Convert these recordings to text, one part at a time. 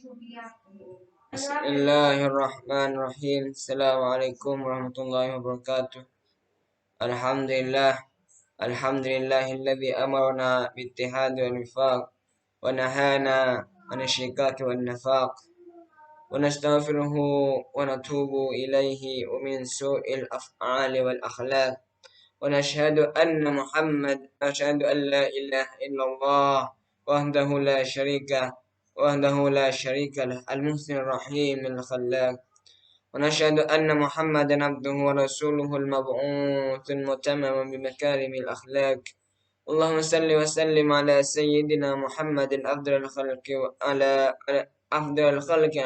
Bismillahirrahmanirrahim. Assalamualaikum warahmatullahi wabarakatuh. Alhamdulillah. Alhamdulillahilladzi amarna bittihadi wal wifaq wa nahana an asyrikati wan nifaq wa nastaghfiruhu wa natubu ilaihi wa min su'il af'ali wal akhlaq wa nashhadu an la ilaha illallah wahdahu la syarika له المحسن الرحيم الخلاق ونشهد أن محمدا عبده ورسوله المبعوث المتمم بمكارم الأخلاق اللهم صل وسلم على سيدنا محمد أفضل الخلق على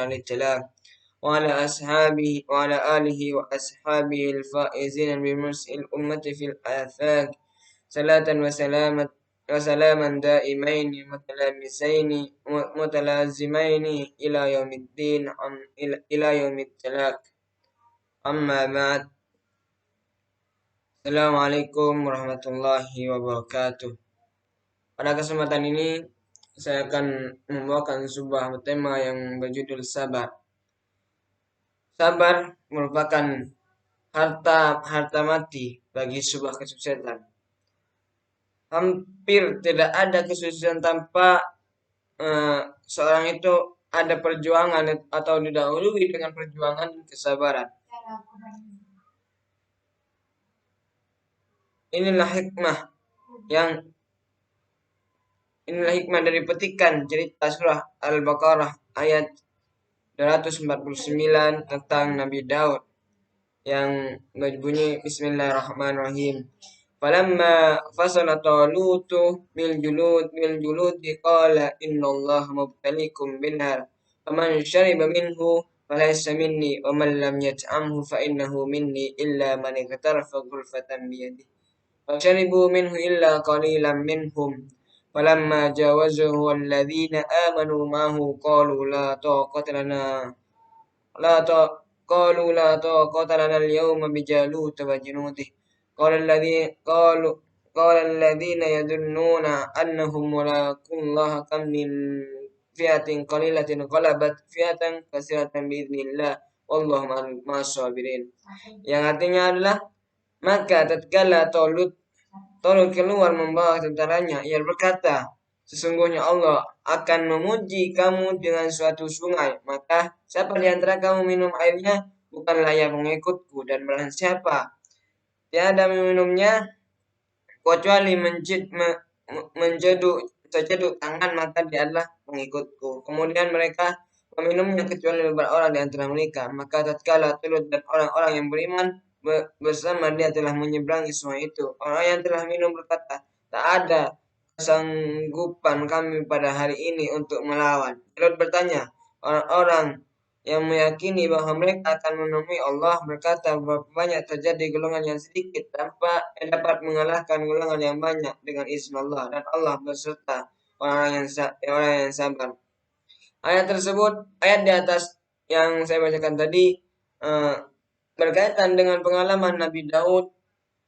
الإطلاق وعلى آله وأصحابه الفائزين بمسء الأمة في الآفاق صلاة وسلاما دائمين متلازمين إلى يوم التلاق. Amma ba'd. Assalamualaikum warahmatullahi wabarakatuh. Pada kesempatan ini saya akan membawakan sebuah tema yang berjudul sabar. Sabar merupakan harta mati bagi sebuah kesuksesan. Hampir tidak ada kesuksesan tanpa seorang itu ada perjuangan atau didahului dengan perjuangan dan kesabaran. Inilah hikmah dari petikan cerita surah Al-Baqarah ayat 249 tentang Nabi Daud yang berbunyi Bismillahirrahmanirrahim. Falamma fasala Talutu bil juludi qala innallaha mubtaliikum binnar faman shariba minhu falaysa minni wa man lam yat'amhu fa innahu minni illa man iqtarafa ghurfatan bi yadihi fasharibu minhu illa qalilan minhum falamma jawazahu alladhina amanu ma'ahu qalu la taqata lana al-yawma bijaluta wa junudihi قال الذين يظنون أنهم ملاقو الله كم من فئة قليلة غلبت فئة كثيرة بإذن الله والله مع الصابرين. Yang artinya adalah maka tatkala Talut keluar membawa tentaranya, ia berkata, sesungguhnya Allah akan memuji kamu dengan suatu sungai, maka siapa di antara kamu minum airnya bukanlah yang mengikutku, dan barang siapa tiada meminumnya kecuali sejeduk tangan maka dia adalah pengikutku. Kemudian mereka meminumnya kecuali beberapa orang di antara mereka. Maka tatkala Talut dan orang-orang yang beriman bersama dia telah menyeberangi sungai itu, orang yang telah minum berkata, tak ada kesanggupan kami pada hari ini untuk melawan. Talut bertanya, orang-orang yang meyakini bahwa mereka akan menemui Allah berkata, berapa banyak terjadi golongan yang sedikit dapat mengalahkan golongan yang banyak dengan izin Allah, dan Allah berserta orang yang sabar. Ayat di atas yang saya bacakan tadi berkaitan dengan pengalaman Nabi Daud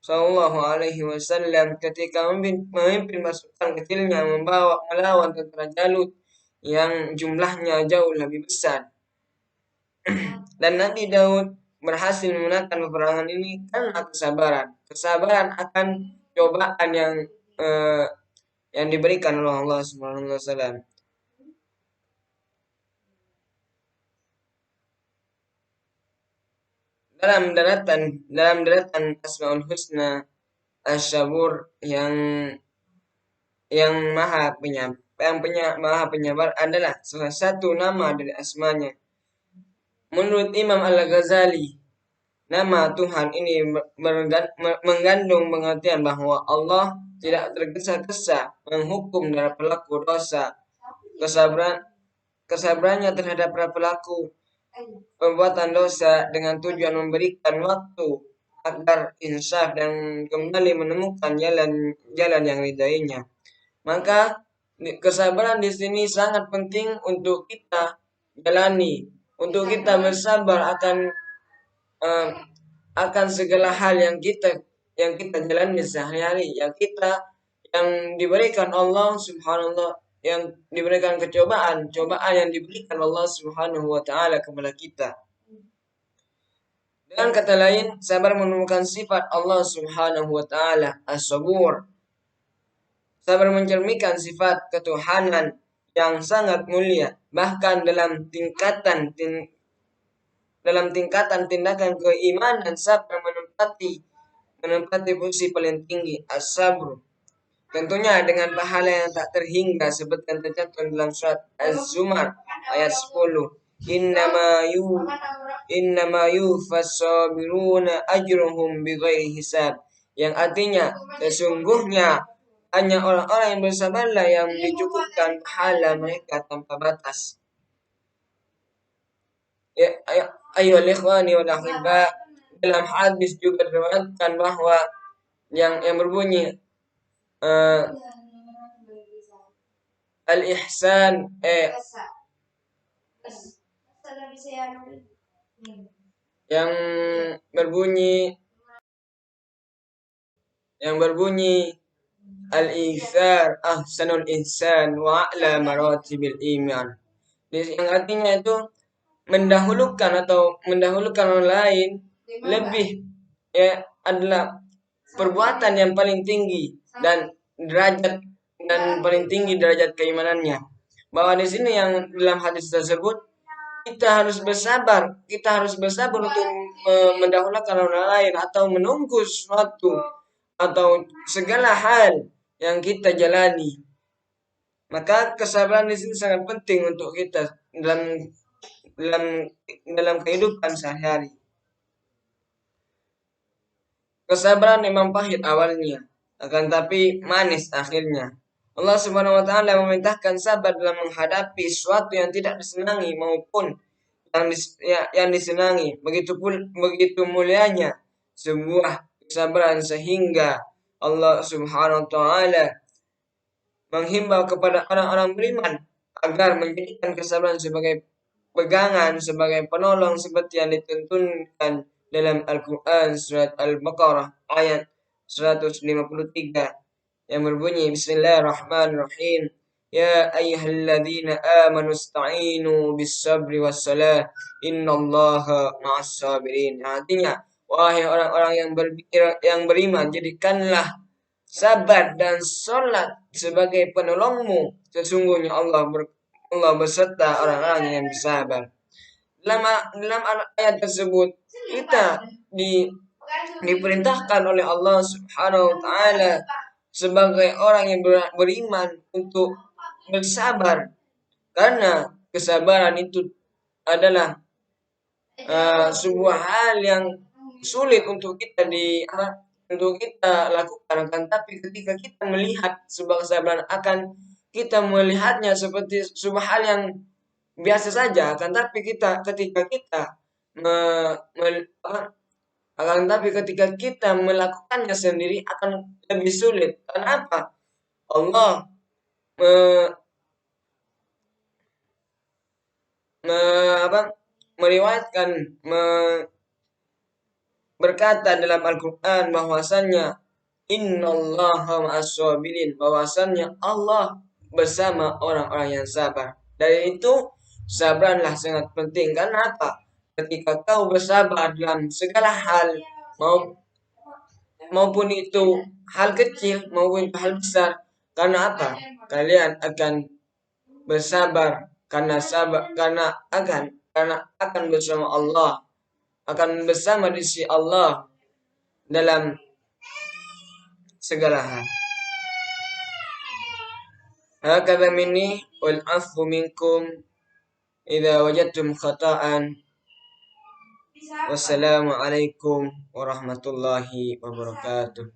Sallallahu Alaihi Wasallam ketika memimpin pasukan kecilnya melawan tentara Jalut yang jumlahnya jauh lebih besar. Dan Nabi Daud berhasil memenangkan peperangan ini karena kesabaran. Kesabaran akan cobaan yang diberikan oleh Allah Subhanahu wa taala. Dalam daratan Asmaul Husna Asy-Syabur yang maha penyabar adalah salah satu nama dari asmanya. Menurut Imam Al-Ghazali, nama Tuhan ini mengandung pengertian bahwa Allah tidak tergesa-gesa menghukum dari pelaku dosa. Kesabarannya terhadap para pelaku perbuatan dosa dengan tujuan memberikan waktu agar insaf dan kembali menemukan jalan yang ridainya. Maka kesabaran di sini sangat penting untuk kita jalani, untuk kita bersabar akan segala hal yang kita jalani sehari-hari, yang diberikan Allah Subhanahu yang diberikan cobaan yang diberikan Allah Subhanahu wa taala kepada kita. Dengan kata lain, sabar menemukan sifat Allah Subhanahu wa taala, as-sabur. Sabar mencerminkan sifat ketuhanan yang sangat mulia, bahkan dalam tingkatan tindakan keimanan sabar menempati posisi paling tinggi, as-sabr. Tentunya dengan pahala yang tak terhingga seperti yang tercantum dalam surat Az-Zumar ayat 10. Innama yufas sabiruna ajruhum bighairi hisab. Yang artinya sesungguhnya hanya orang-orang yang bersabarlah yang dicukupkan pahala mereka tanpa batas. Ya, ayo ikhwani wal ahibba, dalam hadis juga diriwayatkan bahwa yang berbunyi al-ihsan yang berbunyi al-ihsan ahsanul ihsan wa a'la maratibil iman. Yang artinya itu mendahulukan orang lain lebih adalah perbuatan yang paling tinggi dan paling tinggi derajat keimanannya. Bahwa di sini yang dalam hadis tersebut kita harus bersabar untuk mendahulukan orang lain atau menunggu sesuatu atau segala hal yang kita jalani. Maka kesabaran di sini sangat penting untuk kita dalam kehidupan sehari-hari. Kesabaran memang pahit awalnya, akan tapi manis akhirnya. Allah Subhanahu wa taala memerintahkan sabar dalam menghadapi sesuatu yang tidak disenangi maupun yang disenangi. Begitu mulianya sebuah kesabaran sehingga Allah Subhanahu wa taala menghimbau kepada orang-orang beriman agar menjadikan kesabaran sebagai pegangan, sebagai penolong seperti yang ditentukan dalam Al-Quran surat Al-Baqarah ayat 153 yang berbunyi Bismillahirrahmanirrahim. Ya ayyuhalladzina amanu ista'inu bis-sabri was-salah innallaha ma'as sabirin. Artinya, wahai orang-orang yang beriman, jadikanlah sabar dan sholat sebagai penolongmu. Sesungguhnya Allah beserta orang-orang yang bersabar. Dalam ayat tersebut kita diperintahkan oleh Allah Subhanahu wa taala sebagai orang yang beriman untuk bersabar, karena kesabaran itu adalah sebuah hal yang sulit untuk kita lakukan. Kan tapi ketika kita melihat sebuah kesabaran, akan kita melihatnya seperti sebuah hal yang biasa saja. Ketika kita melakukannya sendiri akan lebih sulit. Kenapa? Allah meriwayatkan berkata dalam Al-Quran bahwasannya innallaha ma'as sabirin, bahwasannya Allah bersama orang-orang yang sabar. Dari itu sabaranlah sangat penting. Karena apa? Ketika kau bersabar dalam segala hal, maupun itu hal kecil maupun itu hal besar, karena apa? Kalian akan bersabar karena akan bersama Allah, akan bersama di sisi Allah dalam segala hal. Hakadha minni wal afu minkum idza wajadtum khata'an. Wassalamu alaikum warahmatullahi wabarakatuh.